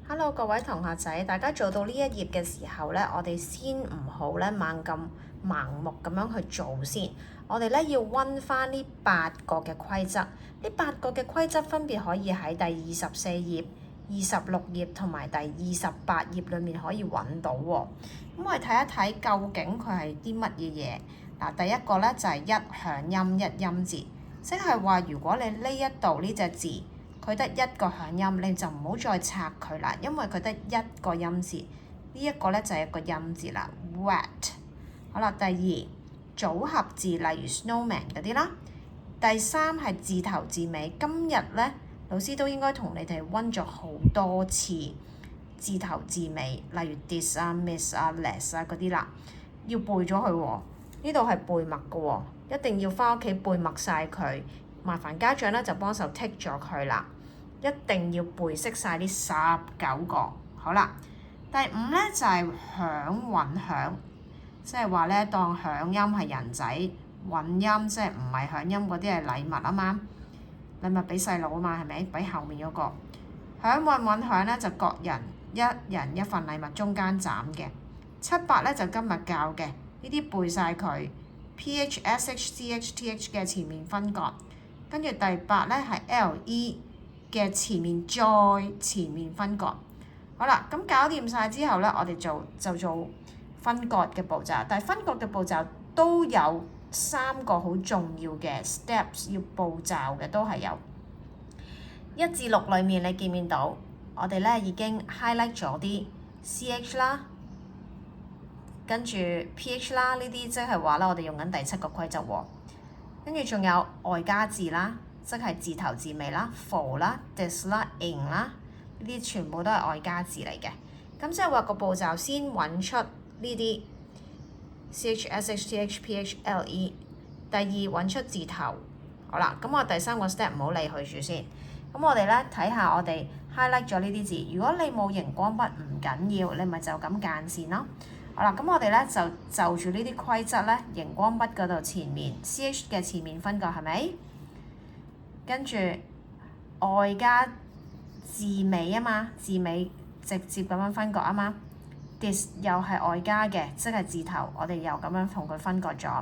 Hello，各位同學仔，大家做到呢一頁嘅時候呢，我哋先唔好呢猛咁盲目咁樣去做先。我哋呢要溫翻呢8個嘅規則，呢8個嘅規則分別可以喺第24頁、26頁同埋第28頁裡面可以揾到喎。咁我哋睇一睇究竟佢係啲乜嘢嘢。嗱，第一個呢就係一響音一音節，即係話如果你呢一度呢隻字，佢得一個響音，你就唔好再拆佢啦，因為佢得一個音節。呢一個咧就係一個音節啦 ，wet。好啦，第二組合字，例如 snowman 嗰啲啦。第三係字頭字尾，今日咧老師都應該同你哋溫咗好多次字頭字尾，例如 this 啊、miss 啊、less 啊嗰啲啦，要背咗佢喎。呢度係背默嘅喎，一定要翻屋企背默晒佢。麻煩家長咧就幫手剔咗佢啦。一定要背識晒呢19個。好啦，第5咧就係響韻響，即係話咧當響音係人仔，韻音即係唔係響音嗰啲係禮物啊嘛，禮物俾細佬啊嘛，係咪？俾後面嗰個響韻韻響咧就各人一份禮物，中間斬嘅。7、8咧就今日教嘅，呢啲背晒佢。PH、SH、CH、TH 嘅前面分割，跟住第8咧係 LE。嘅前面再前面分割，好啦，咁搞掂晒之後咧，我哋就做分割嘅步驟。但係分割嘅步驟都有3個好重要嘅 steps 要步驟嘅，都係有1至6裡面，你見唔見到？我哋咧已經 highlight 咗啲 CH 啦，跟住 PH 啦，呢啲即係話咧，我哋用緊第7個規則喎。跟住仲有外加字啦。即係字頭字尾啦 for 啦 this 啦 in 啦，呢啲全部都係外加字嚟嘅。咁即係話個步驟先揾出呢啲 CH、SH、TH、PH、LE。第二揾出字頭。好啦，咁我第3個 step 唔好理佢住先。咁我哋咧睇下我哋 highlight 咗呢啲字。如果你冇熒光筆唔緊要，你咪就咁間線咯。好啦，咁我哋咧就住呢啲規則咧，熒光筆嗰度前面 CH 嘅前面分割係咪？跟住外加字尾啊嘛，字尾直接咁樣分割啊嘛。this 又係外加嘅，即係字頭，我哋又咁樣同佢分割咗。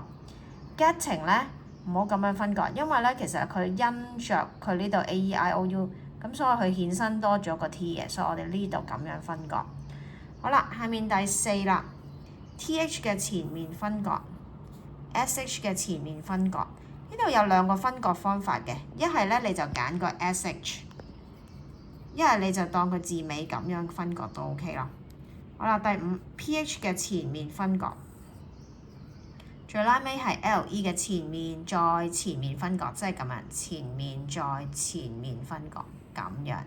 getting 咧唔好咁樣分割，因為咧其實佢因着佢呢度 AEIOU，咁所以佢衍生多咗個 T 嘅，所以我哋呢度咁樣分割。好啦，下面第4啦 ，TH 嘅前面分割 ，SH 嘅前面分割。呢度有2個分割方法嘅，一係咧你就揀個 SH， 一係你就當佢字尾咁樣分割都 OK 啦。好啦，第5 PH 嘅前面分割，最拉尾係 LE 嘅前面再前面分割，即係咁樣前面再前面分割咁樣。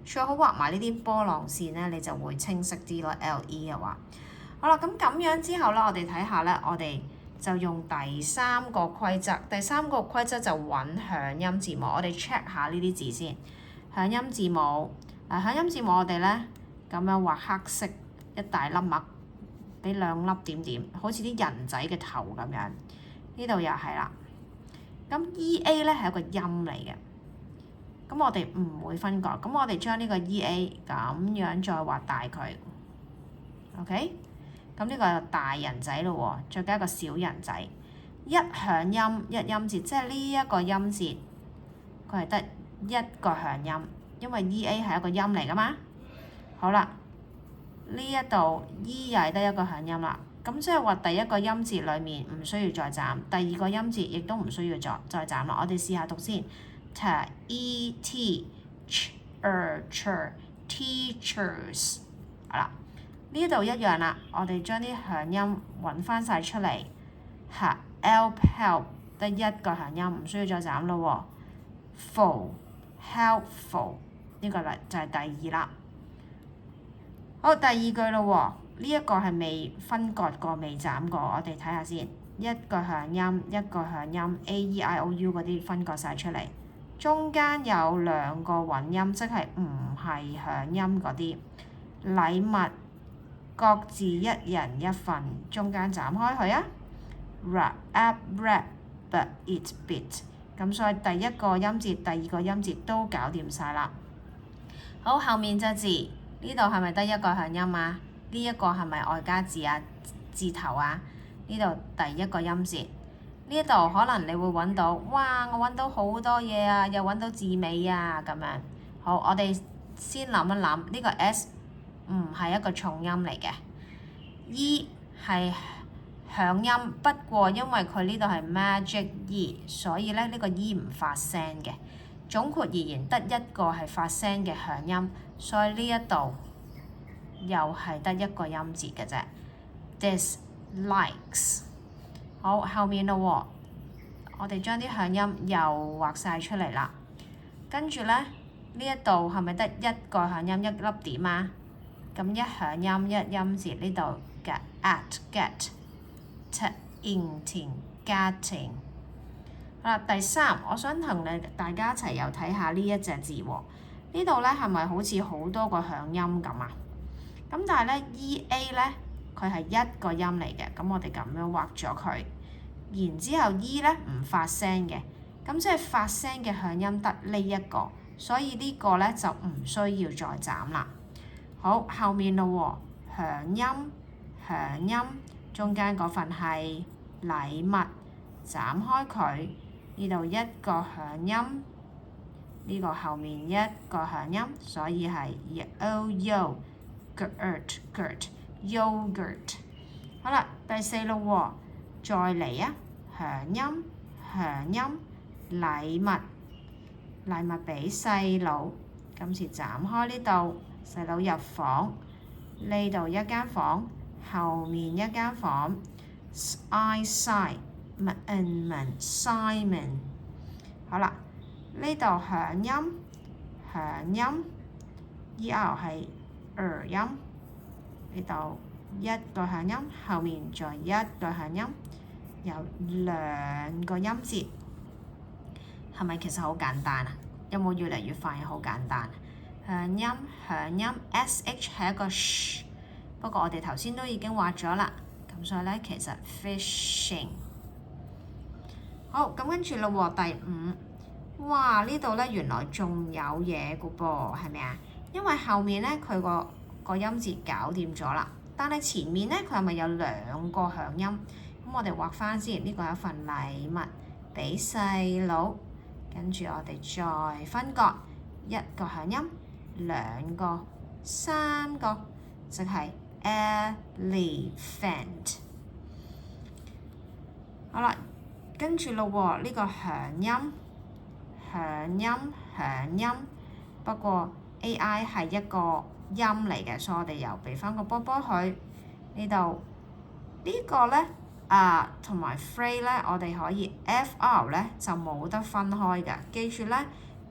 最好畫埋呢啲波浪線咧，你就會清晰啲咯。LE 嘅話，好啦，咁樣之後咧，我哋睇下咧，我哋就用第3個規則。第3個規則就揾響音字母，我哋 check 下呢啲字先。響音字母，響音字母我哋咧咁樣畫黑色一大粒墨，俾2粒點點，好似啲人仔嘅頭咁樣。呢度又係啦。咁 EA 咧係一個音嚟嘅，咁我哋唔會分割。咁我哋將呢個 EA 咁樣再畫大佢 ，OK？咁呢個大人仔咯喎，再加一個小人仔。一響音一音節，即係呢一個音節，佢係得1個響音，因為 EA 係一個音嚟噶嘛。好啦，呢一度 E 又係得1個響音啦。咁即係話第1個音節裡面唔需要再斬，第2個音節亦都唔需要再斬啦。我哋試下讀先 ，t e t ch teachers， 好啦。呢度一樣啦，我哋將啲響音揾翻晒出嚟。help 得1個響音，唔需要再斬咯喎。full helpful 呢個就係第2啦。好，第2句咯喎，呢一個係未分割過、未斬過，我哋睇下先。1個響音，1個響音 AEIOU 嗰啲分割晒出嚟，中間有2個韻音，即係唔係響音嗰啲禮物。各自1人1份，中間斬開佢啊。wrap it bit， 咁所以第1個音節、第2個音節都搞掂晒啦。好，後面隻字呢度係咪得一個響音啊？呢一個係咪外加字啊？字頭啊？呢度第一個音節。呢度可能你會揾到，哇！我揾到好多嘢啊，又揾到字尾啊咁樣。好，我哋先諗一諗，呢個 S 唔係一個重音嚟嘅。E 係響音，不過因為佢呢度係 magic E， 所以咧呢個 E 唔發聲嘅。總括而言，得一個係發聲嘅響音，所以呢一度又係得一個音節嘅啫。Dislikes。好，後面咯喎，我哋將啲響音又畫晒出嚟啦。跟住咧，呢一度係咪得一個響音一粒點啊？咁一響音一音節呢度嘅 getting。好啦，第三，我想同大家一齊又睇下呢一隻字喎。呢度咧係咪好似好多個響音咁啊？咁但係咧 EA 咧，佢係一個音嚟嘅，咁我哋咁樣畫咗佢。然之後 E 咧唔發聲嘅，咁即係發聲嘅響音得呢一個，所以呢個咧就唔需要再斬啦。好，後面咯喎，響音，中間嗰份係禮物，斬開佢，呢度一個響音，呢個後面一個響音，所以係 yogurt。好啦，第四咯喎，再嚟啊，響音，禮物俾細佬，今次斬開呢度，細佬入房，呢度一間房，後面一間房 Simon。好啦，呢度響音，ER 係音，呢度一個響音，後面再一個響音，有兩個音節，係咪其實好簡單啊？有冇越嚟越快？好簡單。響音，SH 係一個 sh， 不過我哋頭先都已經畫咗啦，咁所以咧其實 fishing。好，咁跟住咯喎，第五，哇！呢度咧原來仲有嘢嘅噃，係咪啊？因為後面咧佢個音節搞掂咗啦，但係前面咧佢係咪有兩個響音？咁我哋畫翻先，呢個係一份禮物俾細佬，跟住我哋再分割一個響音，兩個、三個，即係 elephant。好啦，跟住咯喎，呢個響音，不過 AI 係一個音嚟嘅，所以我哋又俾翻個波波佢。呢度呢個咧同埋 phrase 咧，我哋可以 FR 咧就冇得分開嘅，記住咧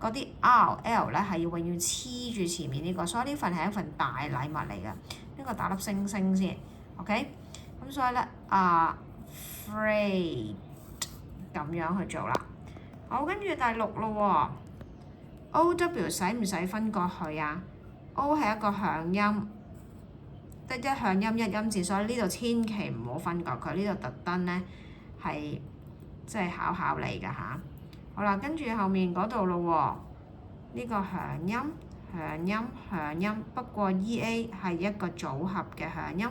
嗰啲 RL 咧係要永遠黐住前面呢個，所以呢份係一份大禮物嚟嘅。呢個打粒星星先 ，OK？ 咁所以咧afraid 咁樣去做啦。好，跟住第六咯喎，OW 使唔使分割佢啊？ O 係一個響音，得一響音一音節，所以呢度千祈唔好分割佢，呢度特登咧係即係考你㗎吓。好啦，跟住後面嗰度咯喎，呢個響音，不過 EA 係一個組合嘅響音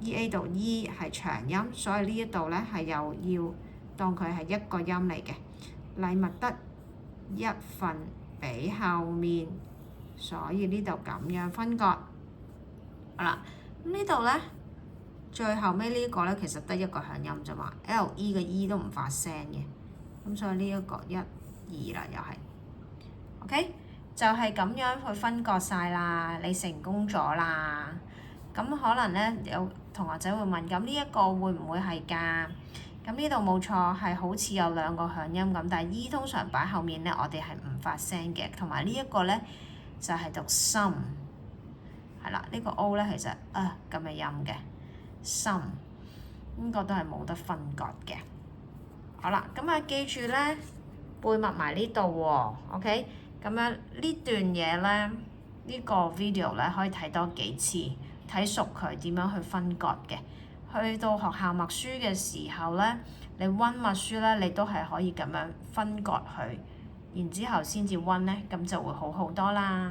，EA 到 E 係長音，所以呢一度咧係又要當佢係一個音嚟嘅。禮物得一份俾後面，所以呢度咁樣分割。好啦，呢度咧最後尾呢個咧其實得一個響音啫嘛，LE 嘅 E 都唔發聲嘅，咁所以呢一個一、二啦又係 ，OK 就係咁樣去分割晒啦，你成功咗啦。咁可能咧有同學仔會問，咁呢一個會唔會係㗎？咁呢度冇錯，係好似有兩個響音咁，但係 E 通常擺後面咧，我哋係唔發聲嘅，同埋呢一個咧就係讀 some， 係啦，呢個 O 咧其實咁嘅音嘅 some， 呢個都係冇得分割嘅。好啦，咁啊記住咧背默埋呢度喎 ，OK， 咁樣呢段嘢咧，呢個 video 咧可以睇多幾次，睇熟佢點樣去分割嘅。去到學校默書嘅時候咧，你温默書咧，你都係可以咁樣分割佢，然之後先至温咧，咁就會好好多啦。